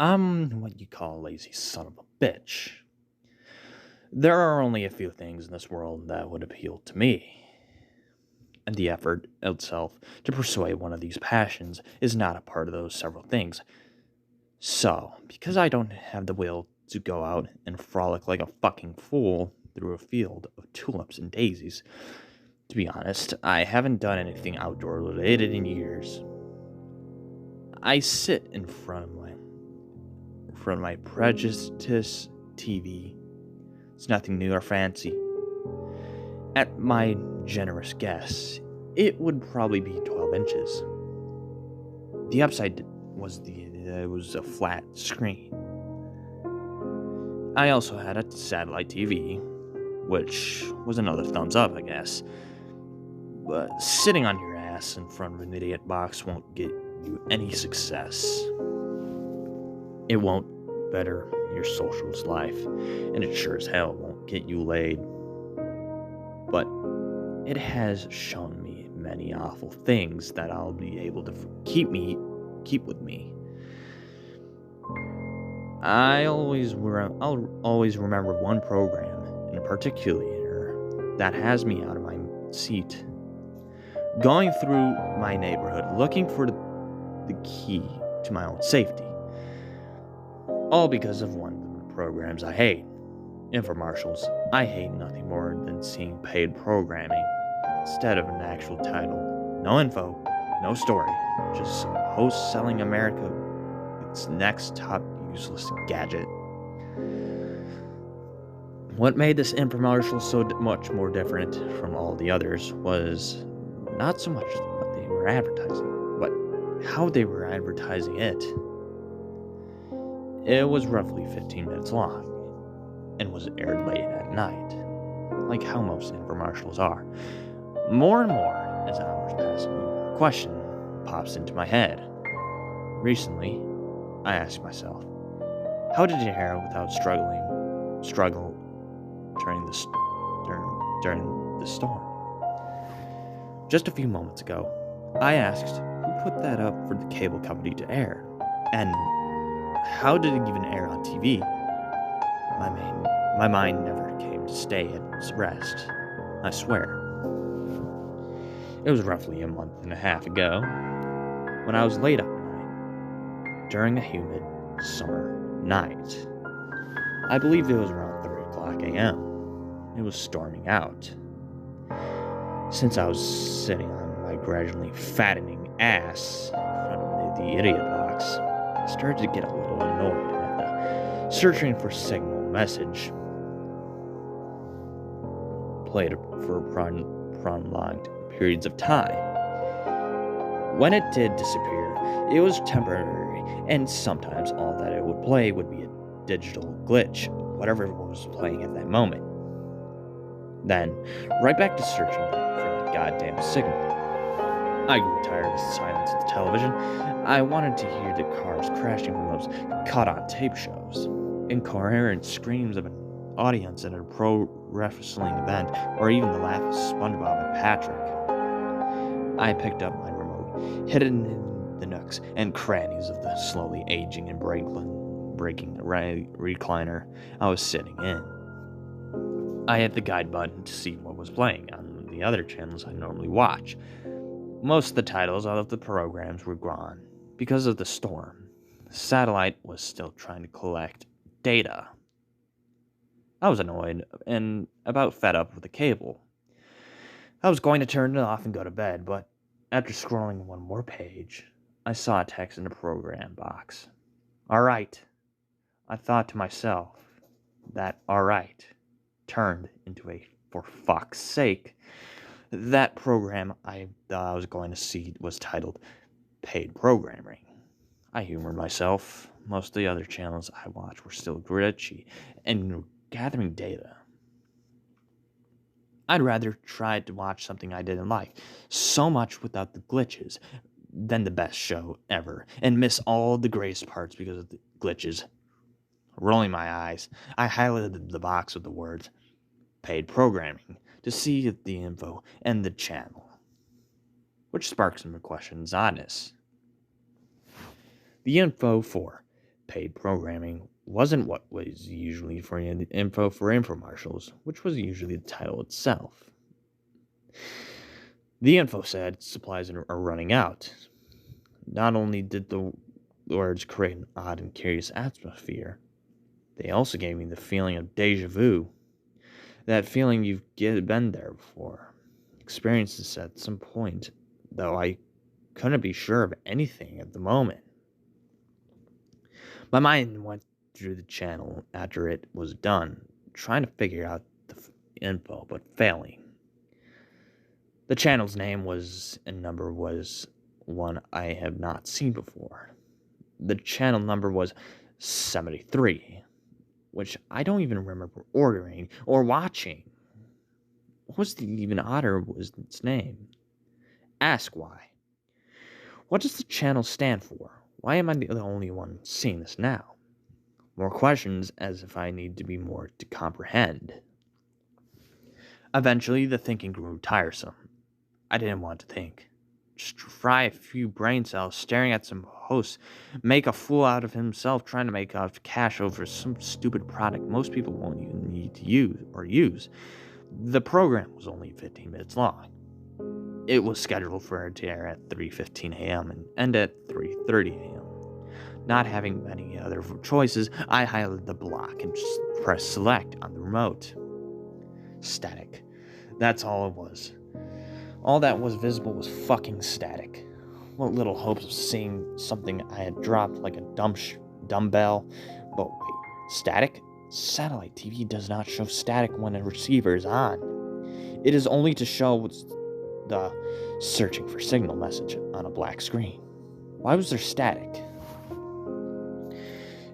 I'm what you call a lazy son of a bitch. There are only a few things in this world that would appeal to me, and the effort itself to persuade one of these passions is not a part of those several things. So, because I don't have the will to go out and frolic like a fucking fool through a field of tulips and daisies, to be honest, I haven't done anything outdoor related in years. I sit in front of my prejudiced TV. It's nothing new or fancy. At my generous guess, it would probably be 12 inches. The upside was it was a flat screen. I also had a satellite TV, which was another thumbs up, I guess. But sitting on your ass in front of an idiot box won't get you any success. It won't better your social's life, and it sure as hell won't get you laid. But it has shown me many awful things that I'll be able to keep with me. I'll always remember one program in particular that has me out of my seat, going through my neighborhood looking for the key to my own safety. All because of one of the programs I hate. Infomercials. I hate nothing more than seeing paid programming instead of an actual title. No info, no story, just some host selling America its next top useless gadget. What made this infomercial so much more different from all the others was not so much what they were advertising, but how they were advertising it. It was roughly 15 minutes long and was aired late at night, like how most infomercials are. More and more as hours pass, a question pops into my head. Recently, I asked myself, how did it air without struggle during the storm? Just a few moments ago, I asked who put that up for the cable company to air, and how did it even air on TV? My mind never came to stay at its rest, I swear. It was roughly a month and a half ago, when I was laid up at night, during a humid summer night. I believe it was around 3 o'clock a.m. It was storming out. Since I was sitting on my gradually fattening ass in front of the idiot box, I started to get a little annoyed at the searching for signal message played for prolonged periods of time. When it did disappear, it was temporary, and sometimes all that it would play would be a digital glitch, whatever was playing at that moment. Then, right back to searching for the goddamn signal. I grew tired of the silence of the television. I wanted to hear the cars crashing from those caught-on-tape shows, incoherent screams of an audience at a pro wrestling event, or even the laugh of SpongeBob and Patrick. I picked up my remote, hidden in the nooks and crannies of the slowly aging and breaking recliner I was sitting in. I hit the guide button to see what was playing on the other channels I normally watch. Most of the titles of the programs were gone because of the storm. The satellite was still trying to collect data. I was annoyed and about fed up with the cable. I was going to turn it off and go to bed, but after scrolling one more page, I saw a text in the program box. Alright. I thought to myself, that alright turned into a for fuck's sake. That program I thought I was going to see was titled Paid Programming. I humored myself. Most of the other channels I watched were still glitchy and gathering data. I'd rather try to watch something I didn't like so much without the glitches than the best show ever and miss all the greatest parts because of the glitches. Rolling my eyes, I highlighted the box with the words paid programming to see the info and the channel, which sparked some questions on this. The info for paid programming wasn't what was usually for info for infomercials, which was usually the title itself. The info said supplies are running out. Not only did the words create an odd and curious atmosphere, they also gave me the feeling of deja vu. That feeling been there before, experienced this at some point, though I couldn't be sure of anything at the moment. My mind went through the channel after it was done, trying to figure out the info, but failing. The channel's name was and number was one I have not seen before. The channel number was 73, which I don't even remember ordering or watching. What was the even odder was its name? Ask why. What does the channel stand for? Why am I the only one seeing this now? More questions as if I need to be more to comprehend. Eventually, the thinking grew tiresome. I didn't want to think. Just fry a few brain cells staring at some host make a fool out of himself trying to make out cash over some stupid product most people won't even need to use. The program was only 15 minutes long. It was scheduled for it to air at 3:15 a.m. and end at 3:30 a.m. Not having many other choices, I highlighted the block and just pressed select on the remote. Static. That's all it was. All that was visible was fucking static. What little hopes of seeing something I had dropped like a dumbbell. But wait, static? Satellite TV does not show static when a receiver is on. It is only to show the searching for signal message on a black screen. Why was there static?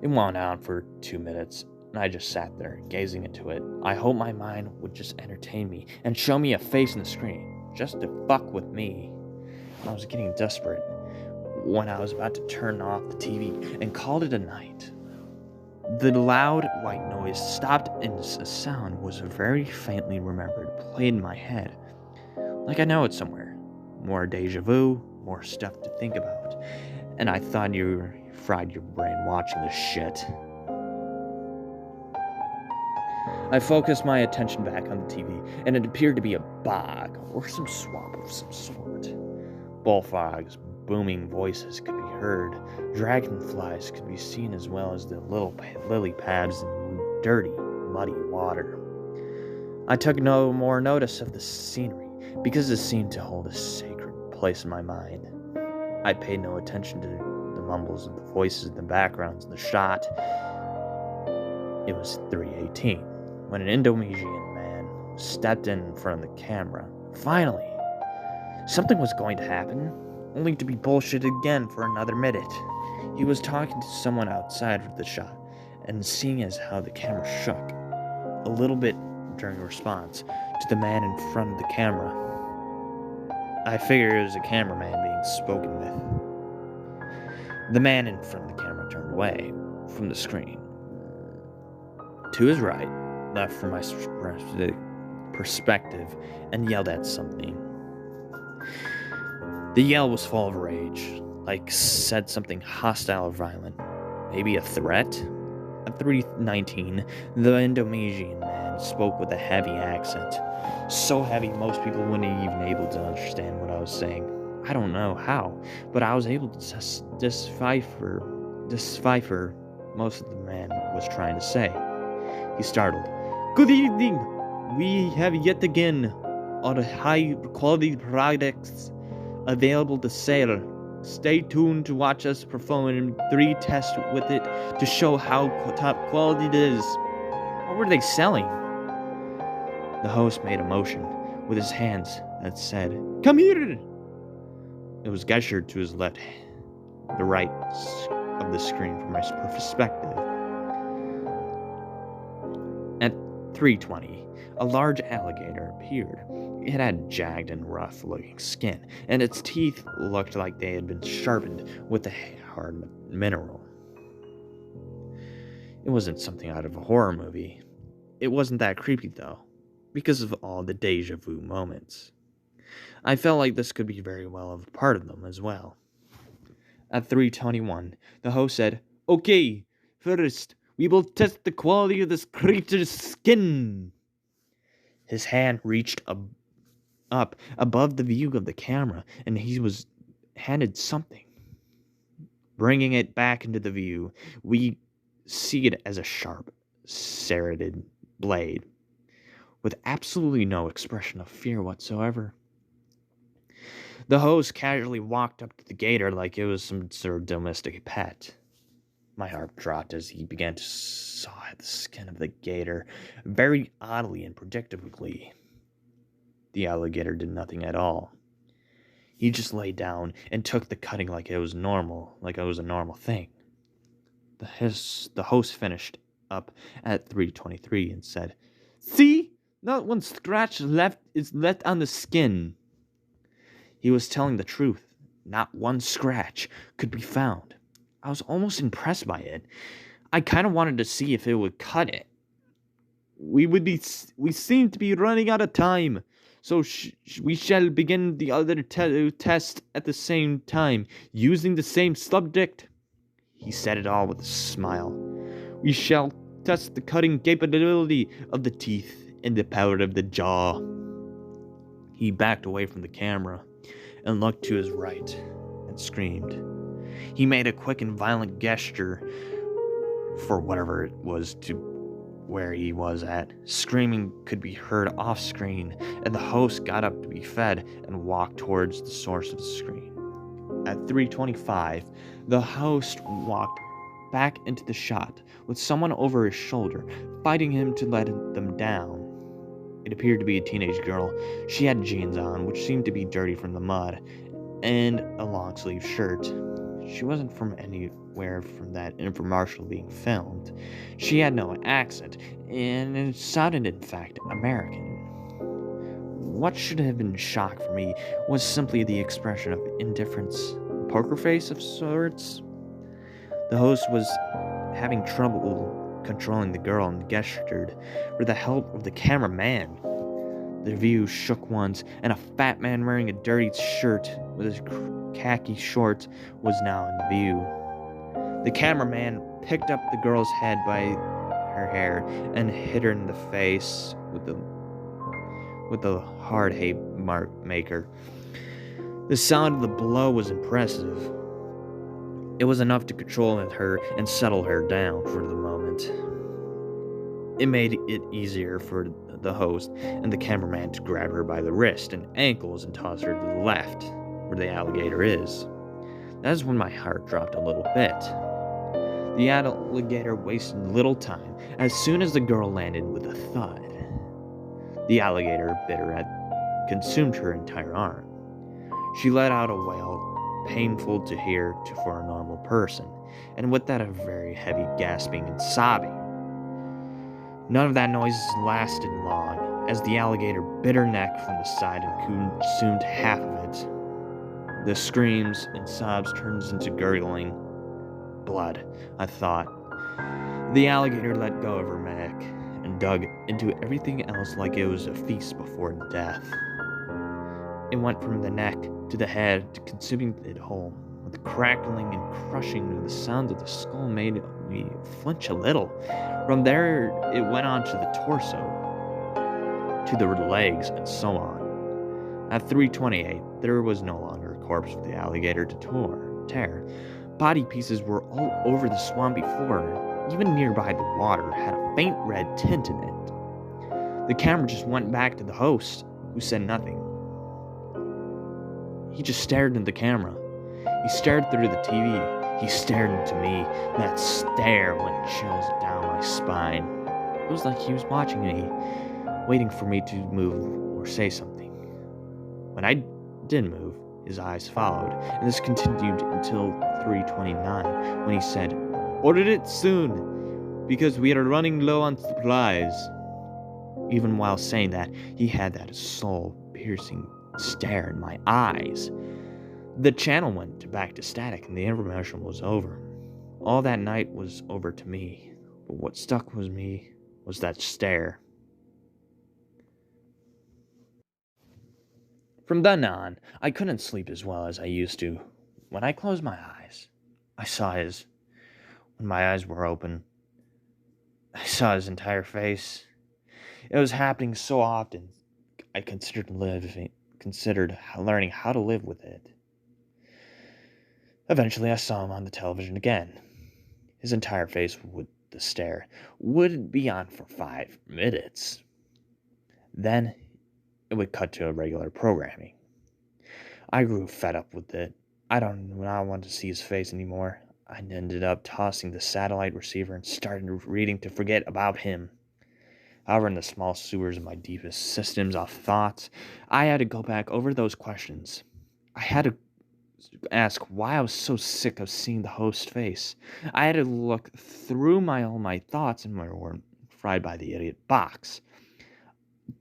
It went on for 2 minutes, and I just sat there, gazing into it. I hoped my mind would just entertain me and show me a face on the screen, just to fuck with me. I was getting desperate when I was about to turn off the TV and called it a night. The loud white noise stopped, and the sound was very faintly remembered, played in my head. Like I know it somewhere. More deja vu, more stuff to think about. And I thought you fried your brain watching this shit. I focused my attention back on the TV, and it appeared to be a bog, or some swamp of some sort. Bullfrogs, booming voices could be heard. Dragonflies could be seen, as well as the little lily pads in dirty, muddy water. I took no more notice of the scenery, because it seemed to hold a sacred place in my mind. I paid no attention to the mumbles of the voices in the backgrounds of the shot. It was 3:18 when an Indonesian man stepped in front of the camera. Finally, something was going to happen, only to be bullshitted again for another minute. He was talking to someone outside of the shot, and seeing as how the camera shook a little bit during response to the man in front of the camera, I figured it was a cameraman being spoken with. The man in front of the camera turned away from the screen to his right, left from my perspective, and yelled at something. The yell was full of rage, like said something hostile or violent, maybe a threat. At 3:19, the Indonesian man spoke with a heavy accent, so heavy most people wouldn't even able to understand what I was saying. I don't know how, but I was able to decipher most of the man was trying to say. He startled. "Good evening. We have yet again our high quality products available to sale. Stay tuned to watch us perform 3 tests with it to show how top quality it is." What were they selling? The host made a motion with his hands that said, "Come here." It was gestured to his left, the right of the screen from my perspective. At 3:20, a large alligator appeared. It had jagged and rough-looking skin, and its teeth looked like they had been sharpened with a hard mineral. It wasn't something out of a horror movie. It wasn't that creepy, though, because of all the deja vu moments. I felt like this could be very well a part of them as well. At 3:21, the host said, Okay, first, we will test the quality of this creature's skin. His hand reached up above the view of the camera, and he was handed something. Bringing it back into the view, we see it as a sharp, serrated blade, with absolutely no expression of fear whatsoever. The host casually walked up to the gator like it was some sort of domestic pet. My heart dropped as he began to saw at the skin of the gator, very oddly and predictably. The alligator did nothing at all. He just lay down and took the cutting like it was normal, like it was a normal thing. The host finished up at 3:23 and said, "See? Not one scratch is left on the skin." He was telling the truth. Not one scratch could be found. I was almost impressed by it. I kind of wanted to see if it would cut it. We seem to be running out of time, so we shall begin the other test at the same time, using the same subject. He said it all with a smile. We shall test the cutting capability of the teeth and the power of the jaw. He backed away from the camera and looked to his right and screamed. He made a quick and violent gesture for whatever it was to where he was at. Screaming could be heard off screen, and the host got up to be fed and walked towards the source of the screen. At 3:25, the host walked back into the shot with someone over his shoulder, fighting him to let them down. It appeared to be a teenage girl. She had jeans on, which seemed to be dirty from the mud, and a long-sleeve shirt. She wasn't from anywhere from that infomercial being filmed. She had no accent, and it sounded, in fact, American. What should have been shock for me was simply the expression of indifference, a poker face of sorts. The host was having trouble controlling the girl and gestured for the help of the cameraman. The view shook once, and a fat man wearing a dirty shirt with his khaki shorts was now in view. The cameraman picked up the girl's head by her hair and hit her in the face with the hard hay maker. The sound of the blow was impressive. It was enough to control her and settle her down for the moment. It made it easier for the host and the cameraman to grab her by the wrist and ankles and toss her to the left, where the alligator is. That is when my heart dropped a little bit. The alligator wasted little time. As soon as the girl landed with a thud, the alligator bit her consumed her entire arm. She let out a wail, painful to hear for a normal person, and with that a very heavy gasping and sobbing. None of that noise lasted long, as the alligator bit her neck from the side and consumed half of it. The screams and sobs turned into gurgling. Blood, I thought. The alligator let go of her neck and dug into everything else like it was a feast before death. It went from the neck to the head, to consuming it whole. With the crackling and crushing, the sound of the skull made me flinch a little. From there, it went on to the torso, to the legs, and so on. At 3:28, there was no longer a corpse for the alligator to tear. Body pieces were all over the swampy floor. Even nearby, the water had a faint red tint in it. The camera just went back to the host, who said nothing. He just stared into the camera. He stared through the TV. He stared into me. That stare went chills down my spine. It was like he was watching me, waiting for me to move or say something. When I did move, his eyes followed, and this continued until 3:29, when he said, "Order it soon, because we are running low on supplies." Even while saying that, he had that soul-piercing stare in my eyes. The channel went back to static, and the infomercial was over. All that night was over to me, but what stuck with me was that stare. From then on, I couldn't sleep as well as I used to. When I closed my eyes, I saw his When my eyes were open, I saw his entire face. It was happening so often, I considered learning how to live with it. Eventually, I saw him on the television again. His entire face with the stare would be on for 5 minutes. Then it would cut to regular programming. I grew fed up with it. I don't not want to see his face anymore. I ended up tossing the satellite receiver and started reading to forget about him. However, in the small sewers of my deepest systems of thoughts, I had to go back over those questions. I had to ask why I was so sick of seeing the host's face. I had to look through all my thoughts and were fried by the idiot box.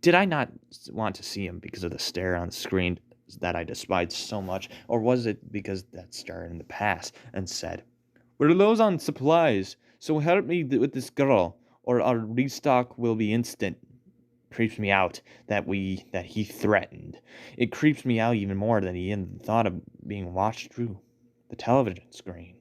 Did I not want to see him because of the stare on the screen that I despised so much, or was it because that stare in the past and said, "We're low on supplies, so help me with this girl, or our restock will be instant"? Creeps me out that he threatened. It creeps me out even more that he even thought of being watched through the television screen.